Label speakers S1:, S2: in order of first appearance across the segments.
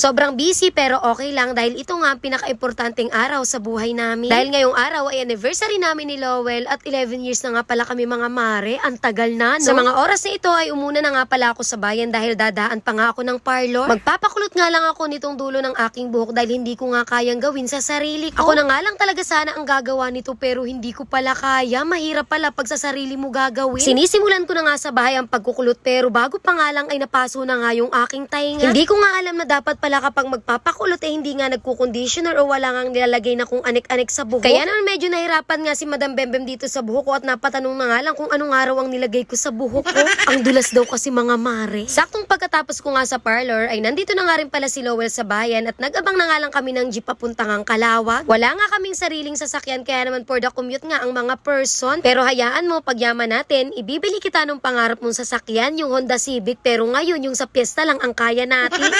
S1: Sobrang busy pero okay lang dahil ito nga ang pinaka-importanteng araw sa buhay namin. Dahil ngayong araw ay anniversary namin ni Lowell at 11 years na nga pala kami mga mare. Ang tagal na, no? Sa mga oras na ito ay umuna na nga pala ako sa bayan dahil dadaan pa nga ako ng parlor. Magpapakulot nga lang ako nitong dulo ng aking buhok dahil hindi ko nga kayang gawin sa sarili ko. Ako na nga lang talaga sana ang gagawa nito pero hindi ko pala kaya. Mahirap pala pag sa sarili mo gagawin. Sinisimulan ko na nga sa bahay ang pagkukulot pero bago pa nga lang ay napaso na nga yung aking tainga. Hindi ko nga alam na dapat pala kapag magpapakulot eh hindi nga nagko-conditioner o wala nga nilalagay na kung anik-anik sa buhok. Kaya naman medyo nahirapan nga si Madam Bembem dito sa buhok ko at napatanong na nga lang kung anong araw ang nilagay ko sa buhok ko. Ang dulas daw kasi mga mare. Saktong pagkatapos ko nga sa parlor ay nandito na nga rin pala si Lowell sa bayan at nag-abang na nga lang kami ng jeep papuntang Calawag. Wala nga kaming sariling sasakyan kaya naman for the commute nga ang mga person. Pero hayaan mo pagyaman natin, ibibili kita ng pangarap mong sasakyan, yung Honda Civic, pero ngayon yung sa piyesta lang ang kaya natin.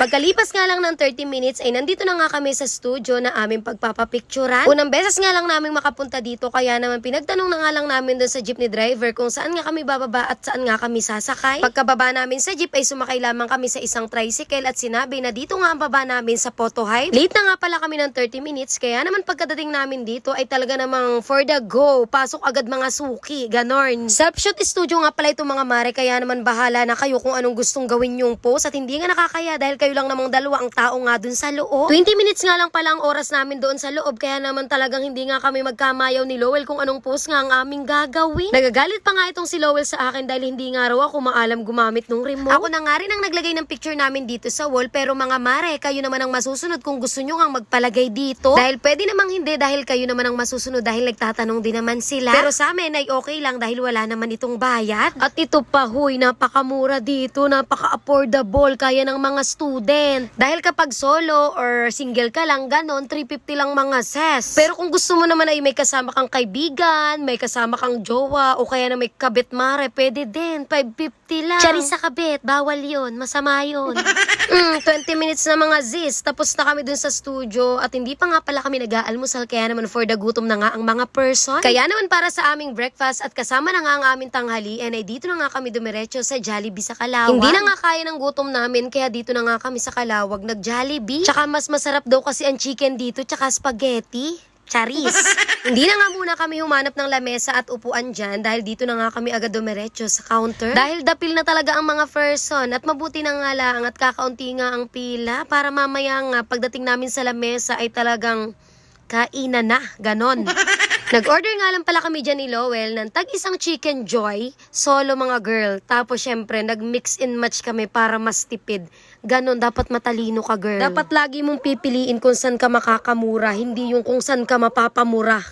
S1: Pagkalipas nga lang ng 30 minutes ay nandito na nga kami sa studio na aming pagpapapicturan. Unang beses nga lang namin makapunta dito kaya naman pinagtanong na nga lang namin doon sa jeepney driver kung saan nga kami bababa at saan nga kami sasakay. Pagkababa namin sa jeep ay sumakay lamang kami sa isang tricycle at sinabi na dito nga ang baba namin sa Photo Hive. Late na nga pala kami ng 30 minutes kaya naman pagkadating namin dito ay talaga namang for the go. Pasok agad mga suki, ganon. Self-shoot studio nga pala itong mga mare kaya naman bahala na kayo kung anong gustong gawin yung post at hindi nga nakakaya dahil kayo lang namang dalawa ang tao nga dun sa loob. 20 minutes nga lang pala ang oras namin doon sa loob kaya naman talagang hindi nga kami magkamayaw ni Lowell kung anong post nga ang aming gagawin. Nagagalit pa nga itong si Lowell sa akin dahil hindi nga raw ako maalam gumamit ng remote. Ako na nga rin ang naglagay ng picture namin dito sa wall pero mga mare, kayo naman ang masusunod kung gusto nyo nga magpalagay dito. Dahil pwede namang hindi dahil kayo naman ang masusunod dahil nagtatanong din naman sila. Pero sa amin ay okay lang dahil wala naman itong bayad. At ito pa huy, napakamura dito, napaka-affordable kaya ng mga student. Dahil kapag solo or single ka lang, ganon, 350 lang mga ses. Pero kung gusto mo naman ay may kasama kang kaibigan, may kasama kang jowa, o kaya na may kabit mare, pwede din, 550 lang. Chari sa kabit, bawal yun, masama yun. 20 minutes na mga zis, tapos na kami dun sa studio at hindi pa nga pala kami nag-aalmusal kaya naman for the gutom na nga ang mga person. Kaya naman para sa aming breakfast at kasama na nga ang aming tanghalian ay dito na nga kami dumiretso sa Jollibee sa Calawag. Hindi na nga kaya ng gutom namin kaya dito na nga kami sa Calawag nag-Jollibee. Tsaka mas masarap daw kasi ang chicken dito tsaka spaghetti. Charis. Hindi na nga muna kami humanap ng lamesa at upuan dyan dahil dito na nga kami agad dumiretso sa counter. Dahil dapil na talaga ang mga person at mabuti na nga lang at kakaunti nga ang pila para mamaya nga pagdating namin sa lamesa ay talagang kainan na, ganon. Nag-order nga lang pala kami dyan ni Lowell ng tag-isang chicken joy, solo mga girl. Tapos syempre, nag-mix and match kami para mas tipid. Ganon, dapat matalino ka girl. Dapat lagi mong pipiliin kung saan ka makakamura, hindi yung kung saan ka mapapamura.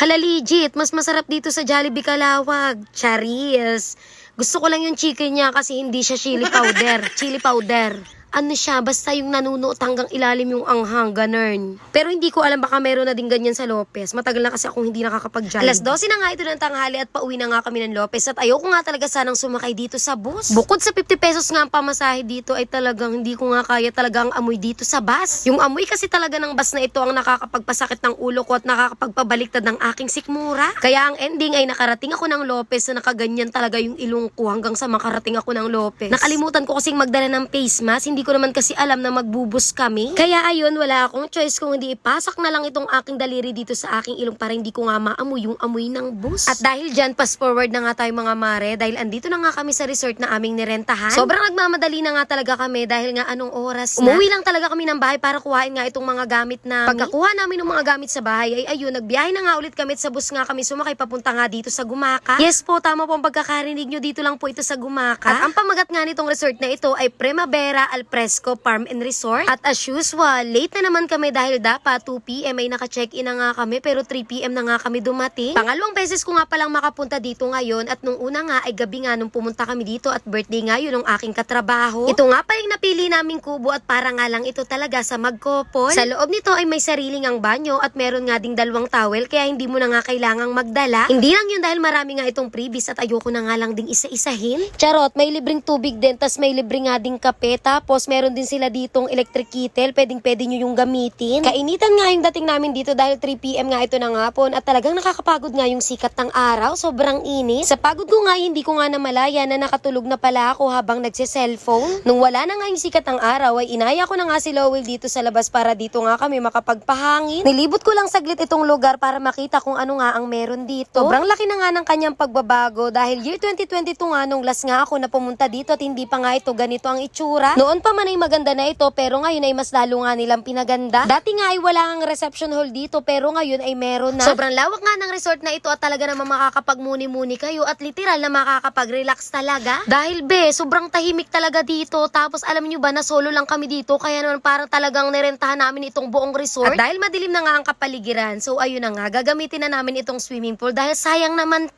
S1: Hala legit, mas masarap dito sa Jollibee Calawag. Charis. Gusto ko lang yung chicken niya kasi hindi siya chili powder. Chili powder. Ano siya, basta yung nanunuot hanggang ilalim yung anghang, ganun. Pero hindi ko alam, baka meron na din ganyan sa Lopez. Matagal na kasi akong hindi nakakapag-Jollibee. Alas 12 na nga ito ng tanghali at pauwi na nga kami ng Lopez at ayoko nga talaga sanang sumakay dito sa bus. Bukod sa 50 pesos nga ang pamasahe dito ay talagang hindi ko nga kaya talaga ang amoy dito sa bus. Yung amoy kasi talaga ng bus na ito ang nakakapagpasakit ng ulo ko at nakakapagpabaliktad ng aking sikmura. Kaya ang ending ay nakarating ako ng Lopez na nakaganyan talaga yung ilong ko hanggang sa makarating ako ng Lopez. Nakalimutan ko kasing magdala ng face mask. Hindi ko naman kasi alam na magbubus kami. Kaya ayun, wala akong choice kung hindi ipasak na lang itong aking daliri dito sa aking ilong para hindi ko nga maamoy yung amoy ng bus. At dahil dyan, fast forward na nga tayo mga mare dahil andito na nga kami sa resort na aming nirentahan. Sobrang nagmamadali na nga talaga kami dahil nga anong oras na. Umuwi lang talaga kami ng bahay para kuhain nga itong mga gamit namin. Pagkakuha namin ng mga gamit sa bahay ay ayun, nagbiyahe na nga ulit kami at sa bus nga kami sumakay papunta nga dito sa Gumaka. Yes po, tama po ang pagkakarinig nyo, dito lang po ito sa Gumaka. At ang pamagat nga nitong resort na ito ay Primavera Alfresco Farm and Resort. At as usual, late na naman kami dahil dapat 2 PM ay naka-check-in na nga kami pero 3 PM na nga kami dumating. Pangalawang beses ko nga palang makapunta dito ngayon at nung una nga ay gabi nga nung pumunta kami dito at birthday nga yun ng aking katrabaho. Ito nga pala yung napili naming kubo at para nga lang ito talaga sa magkopol. Sa loob nito ay may sariling ang banyo at meron nga ding 2 towel kaya hindi mo na nga kailangang magdala. Hindi lang yun dahil marami nga itong freebies at ayoko na nga lang ding isa-isahin. Charot, may libreng tubig din tas may libre nga ding kape tapos Tapos meron din sila ditong electric kettle, pwedeng-pwede nyo yung gamitin. Kainitan nga yung dating namin dito dahil 3 PM nga ito ng hapon at talagang nakakapagod nga yung sikat ng araw, sobrang init. Sa pagod ko nga, hindi ko nga namalaya na nakatulog na pala ako habang nagse-cellphone. Nung wala na nga yung sikat ng araw ay inaya ko na nga si Lowell dito sa labas para dito nga kami makapagpahangin. Nilibot ko lang saglit itong lugar para makita kung ano nga ang meron dito. Sobrang laki na nga ng kanyang pagbabago dahil year 2022 nga nung last nga ako na pumunta dito at hindi pa nga ito ganito ang itsura. Noon pa man ay maganda na ito pero ngayon ay mas lalo nga nilang pinaganda. Dati nga ay wala ang reception hall dito pero ngayon ay meron na. Sobrang lawak nga ng resort na ito at talaga namang makakapagmuni-muni kayo at literal na makakapag-relax talaga. Dahil sobrang tahimik talaga dito. Tapos alam nyo ba na solo lang kami dito kaya naman parang talagang nirentahan namin itong buong resort. At dahil madilim na nga ang kapaligiran, so ayun na nga, gagamitin na namin itong swimming pool dahil sayang naman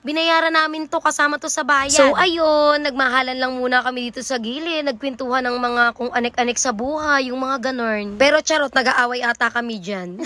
S1: binayaran namin to kasama to sa bayan. So ayun, nagmahalan lang muna kami dito sa gilid, nagkwentuhan ng mga kung anek-anek sa buhay, yung mga ganon. Pero charot, nag-aaway ata kami dyan.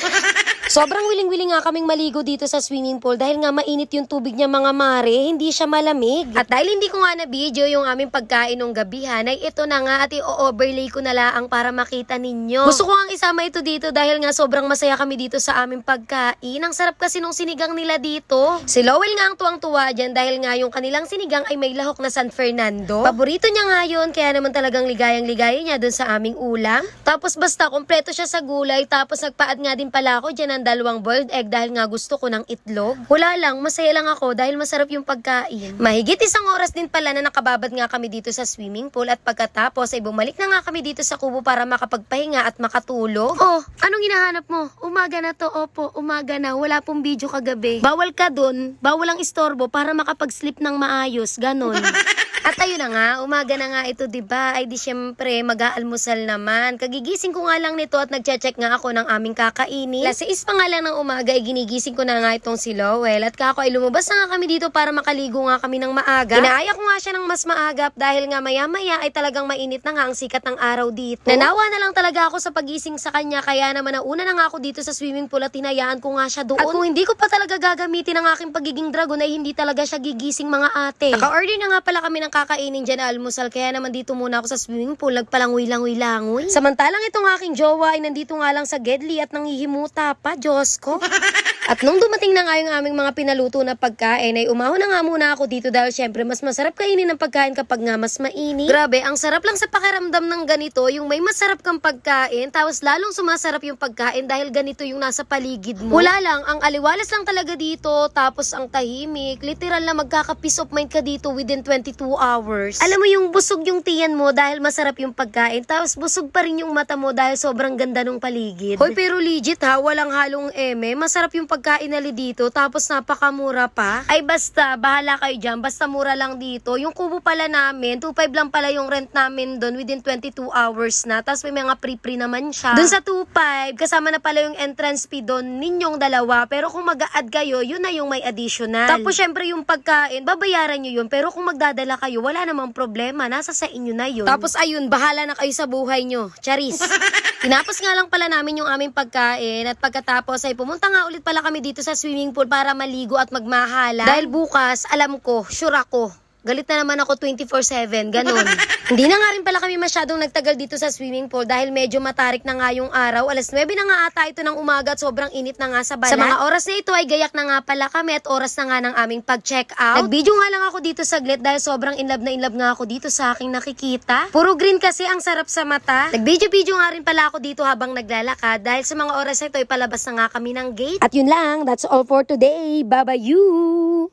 S1: Sobrang wiling-wiling nga kaming maligo dito sa swimming pool dahil nga mainit yung tubig niya mga mare, hindi siya malamig. At dahil hindi ko nga na video yung aming pagkain ng gabihan, ay ito na nga at i-overlay ko na lang para makita ninyo. Gusto ko nga isama ito dito dahil nga sobrang masaya kami dito sa aming pagkain. Ang sarap kasi nung sinigang nila dito. Si Lowell nga ang tuwang-tuwa dyan dahil nga yung kanilang sinigang ay may lahok na San Fernando. Paborito niya nga yun, kaya naman talagang ligayang-ligaya niya dun sa aming ulam. Tapos basta kompleto siya sa gulay, tapos nagpaad nga din pala ako dyan ng 2 boiled egg dahil nga gusto ko ng itlog. Wala lang, masaya lang ako dahil masarap yung pagkain. Mahigit 1 oras din pala na nakababad nga kami dito sa swimming pool at pagkatapos ay bumalik na nga kami dito sa kubo para makapagpahinga at makatulog. Oh, anong hinahanap mo? Umaga na to, opo, umaga na. Wala pong video kagabi. Bawal ka dun, bawal ang istorbo para makapag-sleep ng maayos, ganon. At ayun na nga, umaga na nga ito, diba? Ay di syempre, mag-aalmusal naman. Kagigising ko nga lang nito at nagche-check nga ako ng aming kakainin. Alas 6 pa nga lang ng umaga ay ginigising ko na nga itong si Lowell. At kako ay lumabas na nga kami dito para makaligo nga kami ng maaga. Inaaya ko nga siya ng mas maagap dahil nga maya-maya ay talagang mainit na nga ang sikat ng araw dito. Nanawa na lang talaga ako sa pagising sa kanya kaya naman nauna na nga ako dito sa swimming pool at hinayaan ko nga siya doon. At kung hindi ko pa talaga gagamitin ang aking pagiging dragon ay hindi talaga siya gigising mga ate. Naka-order na nga pala kami ng kakainin dyan na almusal kaya naman dito muna ako sa swimming pool nagpalangoy-langoy. Samantalang itong aking jowa ay nandito nga lang sa Gedli at nanghihimuta pa, Diyos ko. At nung dumating na nga yung aming mga pinaluto na pagkain ay umahon na nga muna ako dito dahil syempre mas masarap kainin ng pagkain kapag nga mas mainit. Grabe, ang sarap lang sa pakiramdam ng ganito, yung may masarap kang pagkain tapos lalong sumasarap yung pagkain dahil ganito yung nasa paligid mo. Wala lang, ang aliwalas lang talaga dito tapos ang tahimik, literal na magkaka-peace of mind ka dito within 22 hours. Alam mo yung busog yung tiyan mo dahil masarap yung pagkain tapos busog pa rin yung mata mo dahil sobrang ganda ng paligid. Hoy, pero legit ha, walang halong eme, masarap yung pagkain nali dito tapos napakamura pa. Ay basta, bahala kayo dyan, basta mura lang dito. Yung kubo pala namin, 2.5 lang pala yung rent namin doon within 22 hours na. Tapos may mga pre-pre naman siya. Doon sa 2.5, kasama na pala yung entrance fee doon ninyong dalawa. Pero kung mag-a-add kayo, yun na yung may additional. Tapos syempre yung pagkain, babayaran nyo yun. Pero kung magdadala kayo, wala namang problema. Nasa sa inyo na yun. Tapos ayun, bahala na kayo sa buhay nyo. Charis. Tinapos nga lang pala namin yung aming pagkain at pagkatapos ay pumunta nga ulit pala kami dito sa swimming pool para maligo at magmahala. Dahil bukas, alam ko, sure ako, galit na naman ako 24/7, ganun. Hindi na nga rin pala kami masyadong nagtagal dito sa swimming pool dahil medyo matarik na nga yung araw. Alas 9 na nga ata ito ng umaga at sobrang init na nga sa balat. Sa mga oras na ito ay gayak na nga pala kami at oras na nga ng aming pag-check out. Nag-video nga lang ako dito saglit dahil sobrang in love nga ako dito sa aking nakikita. Puro green kasi ang sarap sa mata. Nag-video nga rin pala ako dito habang naglalakad dahil sa mga oras na ito ay palabas na nga kami ng gate. At yun lang, that's all for today. Bye-bye you!